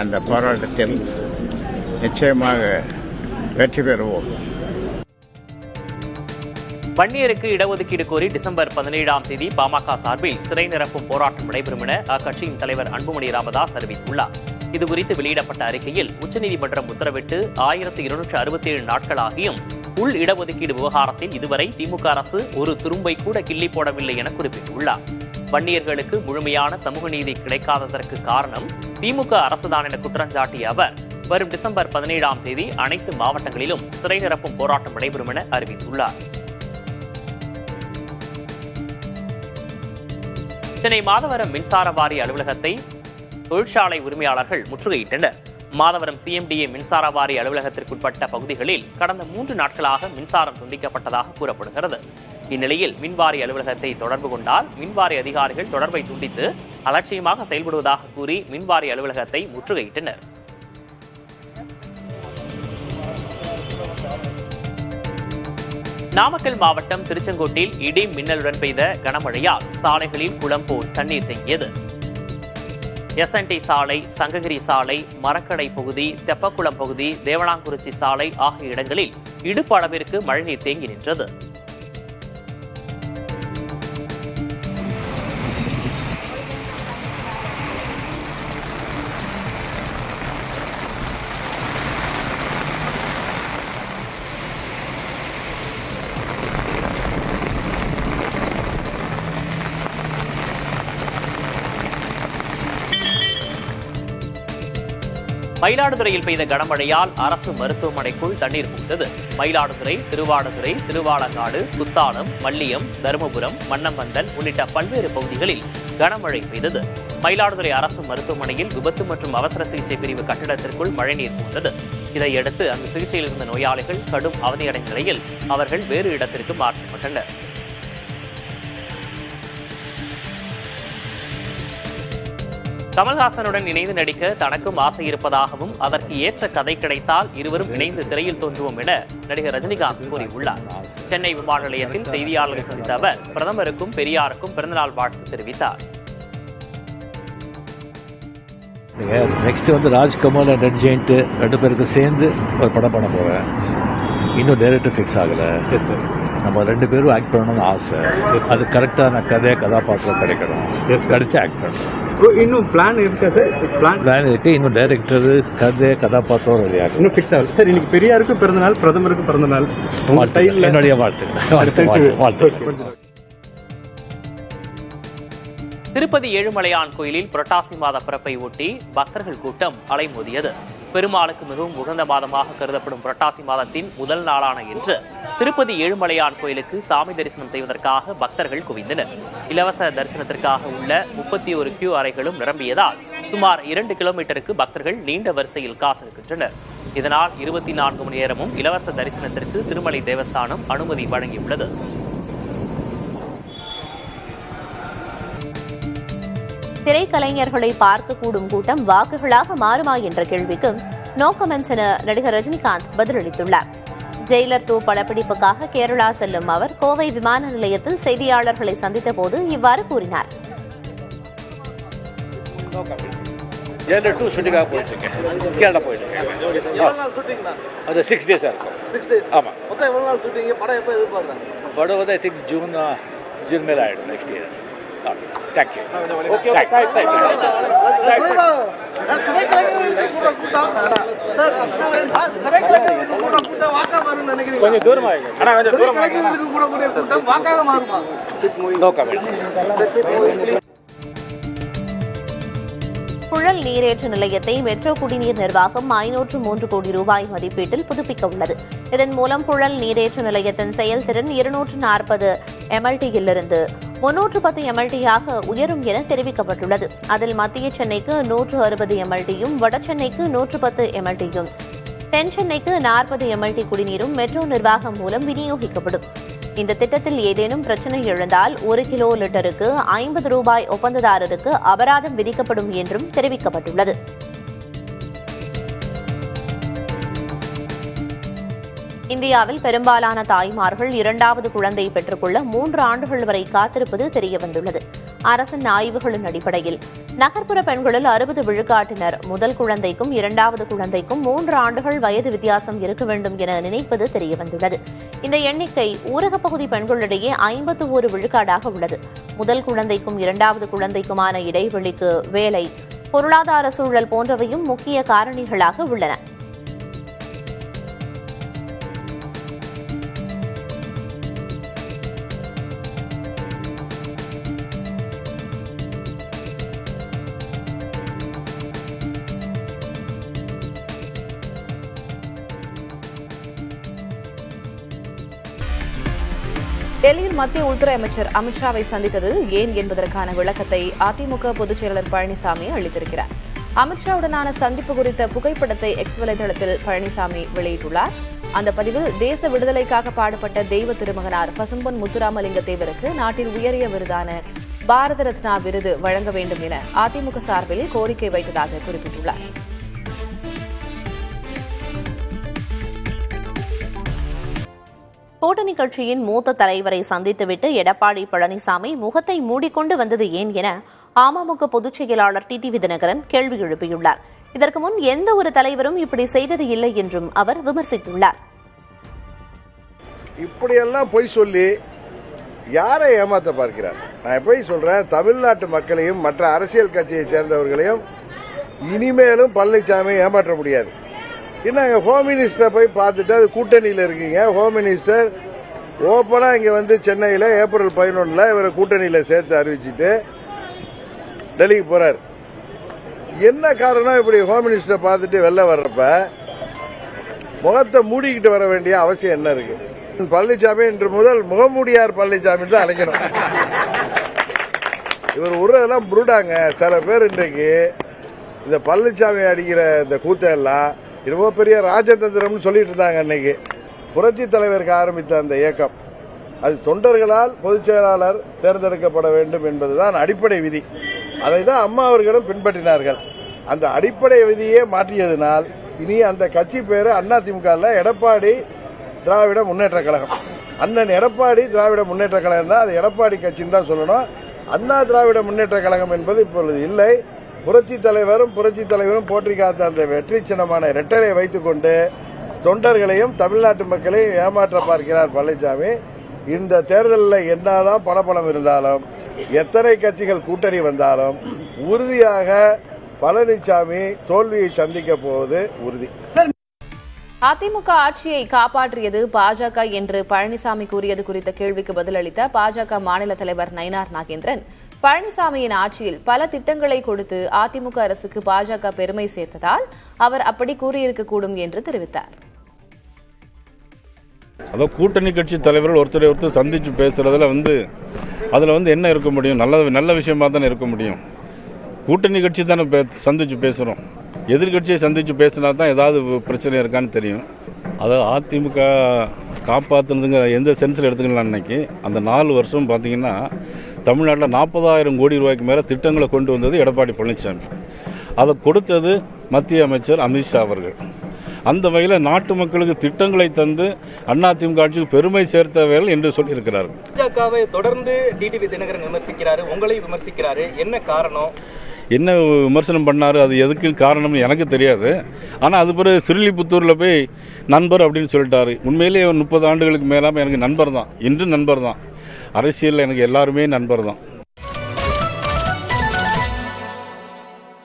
அந்த போராட்டத்தில் நிச்சயமாக வெற்றி பெறுவோம். வன்னியருக்கு இடஒதுக்கீடு கோரி டிசம்பர் 17ஆம் தேதி பாமக சார்பில் சிறை நிரப்பும் போராட்டம் நடைபெறும் என அக்கட்சியின் தலைவர் அன்புமணி ராமதாஸ் அறிவித்துள்ளார். இதுகுறித்து வெளியிடப்பட்ட அறிக்கையில், உச்சநீதிமன்றம் உத்தரவிட்டு 1267 நாட்களாகியும் உள் இடஒதுக்கீடு விவகாரத்தில் இதுவரை திமுக அரசு ஒரு துரும்பை கூட கிள்ளி போடவில்லை என குறிப்பிட்டுள்ளார். வன்னியர்களுக்கு முழுமையான சமூக நீதி கிடைக்காததற்கு காரணம் திமுக அரசுதான் என குற்றஞ்சாட்டிய அவர், வரும் டிசம்பர் 17ஆம் தேதி அனைத்து மாவட்டங்களிலும் சிறை நிரப்பும் போராட்டம் நடைபெறும் என அறிவித்துள்ளார். சென்னை மாதவரம் மின்சார வாரிய அலுவலகத்தை தொழிற்சாலை உரிமையாளர்கள் முற்றுகையிட்டனர். மாதவரம் CMDA மின்சார வாரிய அலுவலகத்திற்குட்பட்ட பகுதிகளில் கடந்த 3 நாட்களாக மின்சாரம் துண்டிக்கப்பட்டதாக கூறப்படுகிறது. இந்நிலையில் மின்வாரிய அலுவலகத்தை தொடர்பு கொண்டால் மின்வாரிய அதிகாரிகள் தொடர்பை துண்டித்து அலட்சியமாக செயல்படுவதாக கூறி மின்வாரிய அலுவலகத்தை முற்றுகையிட்டனர். நாமக்கல் மாவட்டம் திருச்செங்கோட்டில் இடி மின்னலுடன் பெய்த கனமழையால் சாலைகளில் குளம் போல் தண்ணீர் தேங்கியது. SNT சாலை, சங்ககிரி சாலை, மரக்கடை பகுதி, தெப்பக்குளம் பகுதி, தேவனாங்குறிச்சி சாலை ஆகிய இடங்களில் இடுப்பு அளவிற்கு மழைநீர் தேங்கி நின்றது. மயிலாடுதுறையில் பெய்த கனமழையால் அரசு மருத்துவமனைக்குள் தண்ணீர் புகுந்தது. மயிலாடுதுறை, திருவாடுதுறை, திருவாலங்காடு, குத்தாலம், மல்லியம், தருமபுரம், மன்னம்பந்தல் உள்ளிட்ட பல்வேறு பகுதிகளில் கனமழை பெய்தது. மயிலாடுதுறை அரசு மருத்துவமனையில் விபத்து மற்றும் அவசர சிகிச்சை பிரிவு கட்டிடத்திற்குள் மழைநீர் புகுந்தது. இதையடுத்து அங்கு சிகிச்சையில் இருந்த நோயாளிகள் கடும் அவதியடைந்த நிலையில் அவர்கள் வேறு இடத்திற்கு மாற்றப்பட்டனர். கமல்ஹாசனுடன் இணைந்து நடிக்க தனக்கும் ஆசை இருப்பதாகவும் அதற்கு ஏற்ற கதை கிடைத்தால் இருவரும் இணைந்து திரையில் தோன்றுவோம் என நடிகர் ரஜினிகாந்த் கூறியுள்ளார். சென்னை விமான நிலையத்தில் செய்தியாளர்களை சந்தித்த அவர் பிரதமருக்கும் பெரியாருக்கும் பிறந்தநாள் வாழ்த்து தெரிவித்தார். Next Rajkamal and red giant 2 பேருக்கு சேர்ந்து ஒரு படம் பண்ண போவேன். இன்னும் டைரக்டர் ஃபிக்ஸ் ஆகலை. நம்ம 2 பேரும் ஆக்ட் பண்ணணும்னு ஆசை. அது கரெக்டான கதாபாத்திரம் கிடைக்கணும். கிடைச்சா ஆக்ட் பண்ணணும். இன்னும் பிளான் இருக்கா சார்? பிளான் இருக்கு. இன்னும் டைரக்டர், கதாபாத்திரம் ரெடியாக இன்னும் ஃபிக்ஸ் ஆகுது சார். இன்னைக்கு பெரியாருக்கும் பிறந்த நாள், பிரதமருக்கும் பிறந்த நாள். என்னுடைய வாழ்த்து. திருப்பதி ஏழுமலையான் கோயிலில் புரட்டாசி மாத பிறப்பை ஒட்டி பக்தர்கள் கூட்டம் அலைமோதியது. பெருமாளுக்கு மிகவும் உகந்த மாதமாக கருதப்படும் புரட்டாசி மாதத்தின் முதல் நாளான இன்று திருப்பதி ஏழுமலையான் கோயிலுக்கு சாமி தரிசனம் செய்வதற்காக பக்தர்கள் குவிந்தனர். இலவச தரிசனத்திற்காக உள்ள 31 கியூ அறைகளும் நிரம்பியதால் சுமார் 2 கிலோமீட்டருக்கு பக்தர்கள் நீண்ட வரிசையில் காத்திருக்கின்றனர். இதனால் 24 மணி நேரமும் இலவச தரிசனத்திற்கு திருமலை தேவஸ்தானம் அனுமதி வழங்கியுள்ளது. திரைக்கலைஞர்களை பார்க்கக்கூடும் கூட்டம் வாக்குகளாக மாறுமா என்ற கேள்விக்கு நோ கமெண்ட்ஸ் என நடிகர் ரஜினிகாந்த் பதிலளித்துள்ளார். ஜெயிலர் 2 படப்பிடிப்புக்காக கேரளா செல்லும் அவர் கோவை விமான நிலையத்தில் செய்தியாளர்களை சந்தித்த போது இவ்வாறு கூறினார். ஜெயிலர் 2 ஷூட்டிங்காக போயிட்டுருக்கேன். கேரளா போயிட்டுருக்கேன். அது 6 days இருக்கும். 6 days. ஆமாம். மொத்தம் எவ்வளோ நாள் ஷூட்டிங்? படம் எப்போ எதிர்பார்க்குறாங்க? படம் வந்து ஐ திங்க் ஜூன் மேலே ஆகிடும் next year. Thank you. Okay. கொஞ்சம் தூரமா புழல் நீரேற்று நிலையத்தை மெட்ரோ குடிநீர் நிர்வாகம் 503 கோடி ரூபாய் மதிப்பீட்டில் புதுப்பிக்க உள்ளது. இதன் மூலம் புழல் நீரேற்று நிலையத்தின் செயல்திறன் 240 MLT-யிலிருந்து 310 MLT-யாக உயரும் என தெரிவிக்கப்பட்டுள்ளது. அதில் மத்திய சென்னைக்கு 160 MLT-யும், வட சென்னைக்கு 110 MLT-யும், தென் சென்னைக்கு 40 MLT குடிநீரும் மெட்ரோ நிர்வாகம் மூலம் விநியோகிக்கப்படும். இந்த திட்டத்தில் ஏதேனும் பிரச்சினை எழுந்தால் 1 கிலோ லிட்டருக்கு 50 ரூபாய் ஒப்பந்ததாரருக்கு அபராதம் விதிக்கப்படும் என்றும் தெரிவிக்கப்பட்டுள்ளது. இந்தியாவில் பெரும்பாலான தாய்மார்கள் 2வது குழந்தை பெற்றுக்கொள்ள 3 ஆண்டுகள் வரை காத்திருப்பது தெரியவந்துள்ளது. அரசின் ஆய்வுகளின் அடிப்படையில் நகர்ப்புற பெண்களில் 60 விழுக்காட்டினர் முதல் குழந்தைக்கும் 2வது குழந்தைக்கும் 3 ஆண்டுகள் வயது வித்தியாசம் இருக்க வேண்டும் என நினைப்பது தெரியவந்துள்ளது. இந்த எண்ணிக்கை ஊரகப்பகுதி பெண்களிடையே 51 விழுக்காடாக உள்ளது. முதல் குழந்தைக்கும் 2வது குழந்தைக்குமான இடைவெளிக்கு வேலை, பொருளாதார சூழல் போன்றவையும் முக்கிய காரணிகளாக உள்ளன. டெல்லியில் மத்திய உள்துறை அமைச்சர் அமித்ஷாவை சந்தித்தது ஏன் என்பதற்கான விளக்கத்தை அதிமுக பொதுச் செயலாளர் பழனிசாமி அளித்திருக்கிறார். அமித்ஷாவுடனான சந்திப்பு குறித்த புகைப்படத்தை எக்ஸ் வலைதளத்தில் பழனிசாமி வெளியிட்டுள்ளார். அந்த பதிவில் தேச விடுதலைக்காக பாடுபட்ட தெய்வ திருமகனார் பசும்பொன் முத்துராமலிங்க தேவருக்கு நாட்டில் உயரிய விருதான பாரத ரத்னா விருது வழங்க வேண்டும் என அதிமுக சார்பில் கோரிக்கை வைத்ததாக குறிப்பிட்டுள்ளார். கூட்டணி கட்சியின் மூத்த தலைவரை சந்தித்துவிட்டு எடப்பாடி பழனிசாமி முகத்தை மூடிக்கொண்டு வந்தது ஏன் என அமமுக பொதுச் செயலாளர் டிடிவி தினகரன் கேள்வி எழுப்பியுள்ளார். இதற்கு முன் எந்த ஒரு தலைவரும் இப்படி செய்தது இல்லை என்றும் அவர் விமர்சித்துள்ளார். இப்படியெல்லாம் பொய் சொல்லி யாரை ஏமாத்த பார்க்கிறார்? நான் போய் சொல்றேன், தமிழ்நாட்டு மக்களையும் மற்ற அரசியல் கட்சியை சேர்ந்தவர்களையும் இனிமேலும் பழனிசாமி ஏமாற்ற முடியாது. என்னங்க, ஹோம் மினிஸ்டரை போய் பார்த்துட்டு அது கூட்டணியில் இருக்கீங்க. ஹோம் மினிஸ்டர் ஓப்பனா இங்க வந்து சென்னையில் ஏப்ரல் 11 இவரை கூட்டணியில் சேர்த்து அறிவிச்சுட்டு டெல்லிக்கு போறாரு. என்ன காரணம்? இப்படி ஹோம் மினிஸ்டரை பார்த்துட்டு வெளில வர்றப்ப முகத்தை மூடிக்கிட்டு வர வேண்டிய அவசியம் என்ன இருக்கு? பழனிசாமி இன்று முதல் முகமூடியார் பழனிசாமி தான் அழைக்கணும். இவர் உருவெல்லாம் புருடாங்க. சில பேர் இன்றைக்கு இந்த பழனிசாமி அடிக்கிற இந்த கூத்தையெல்லாம் ரொம்ப பெரிய ராஜதந்திரம்னு சொல்லிட்டு இருந்தாங்க. அன்னைக்கு புரட்சி தலைவருக்கு ஆரம்பித்த அந்த இயக்கம் அது தொண்டர்களால் பொதுச் செயலாளர் தேர்ந்தெடுக்கப்பட வேண்டும் என்பதுதான் அடிப்படை விதி. அதை தான் அம்மா அவர்களும் பின்பற்றினார்கள். அந்த அடிப்படை விதியே மாற்றியதனால் இனி அந்த கட்சி பேரு அதிமுக எடப்பாடி திராவிட முன்னேற்ற கழகம். அண்ணன் எடப்பாடி திராவிட முன்னேற்ற கழகம் தான். அது எடப்பாடி கட்சின்னு தான் சொல்லணும். அண்ணா திராவிட முன்னேற்ற கழகம் என்பது இப்பொழுது இல்லை. புரட்சி தலைவரும் போற்றி காத்த அந்த வெற்றி சின்னமான இரட்டலை வைத்துக் கொண்டு தொண்டர்களையும் தமிழ்நாட்டு மக்களையும் ஏமாற்ற பார்க்கிறார் பழனிசாமி. இந்த தேர்தலில் என்னதான் பணபலம் இருந்தாலும் எத்தனை கட்சிகள் கூட்டணி வந்தாலும் உறுதியாக பழனிசாமி தோல்வியை சந்திக்க போவது உறுதி. அதிமுக ஆட்சியை காப்பாற்றியது பாஜக என்று பழனிசாமி கூறியது குறித்த கேள்விக்கு பதிலளித்த பாஜக மாநில தலைவர் நயினார் நாகேந்திரன், பழனிசாமியின் ஆட்சியில் பல திட்டங்களை கொடுத்து அதிமுக அரசுக்கு பாஜக பெருமை சேர்த்ததால் அவர் அப்படி கூறியிருக்கக்கூடும் என்று தெரிவித்தார். அதோ கூட்டணி கட்சி தலைவர்கள் ஒருத்தர் சந்திச்சு பேசுறதுல அதுல என்ன இருக்க முடியும்? நல்ல விஷயமா தானே இருக்க முடியும். கூட்டணி கட்சி தானே சந்திச்சு பேசுறோம். எதிர்கட்சியை சந்திச்சு பேசினா தான் ஏதாவது பிரச்சனை இருக்கான்னு தெரியும். அதாவது அதிமுக காப்பாற்றுனதுங்கிற எந்த சென்ஸில் எடுத்துக்கலாம். இன்னைக்கு அந்த 4 வருஷம் பார்த்தீங்கன்னா தமிழ்நாட்டில் 40,000 கோடி ரூபாய்க்கு மேலே திட்டங்களை கொண்டு வந்தது எடப்பாடி பழனிசாமி. அதை கொடுத்தது மத்திய அமைச்சர் அமித்ஷா அவர்கள். அந்த வகையில் நாட்டு மக்களுக்கு திட்டங்களை தந்து அதிமுக ஆட்சிக்கு பெருமை சேர்த்தவர்கள் என்று சொல்லியிருக்கிறார்கள். பாஜகவை தொடர்ந்து டிடிவி தினகரன் விமர்சிக்கிறாரு, உங்களையும் விமர்சிக்கிறாரு. என்ன காரணம்? என்ன விமர்சனம் பண்ணாரு, அது எதுக்கு காரணம்னு எனக்கு தெரியாது. ஆனால் அது பிறகு சிறுலிபுத்தூரில் போய் நண்பர் அப்படின்னு சொல்லிட்டாரு. உண்மையிலேயே 30 ஆண்டுகளுக்கு மேலாமல் எனக்கு நண்பர் தான், இன்று நண்பர் தான். அரசியலில் எனக்கு எல்லாருமே நண்பர் தான்.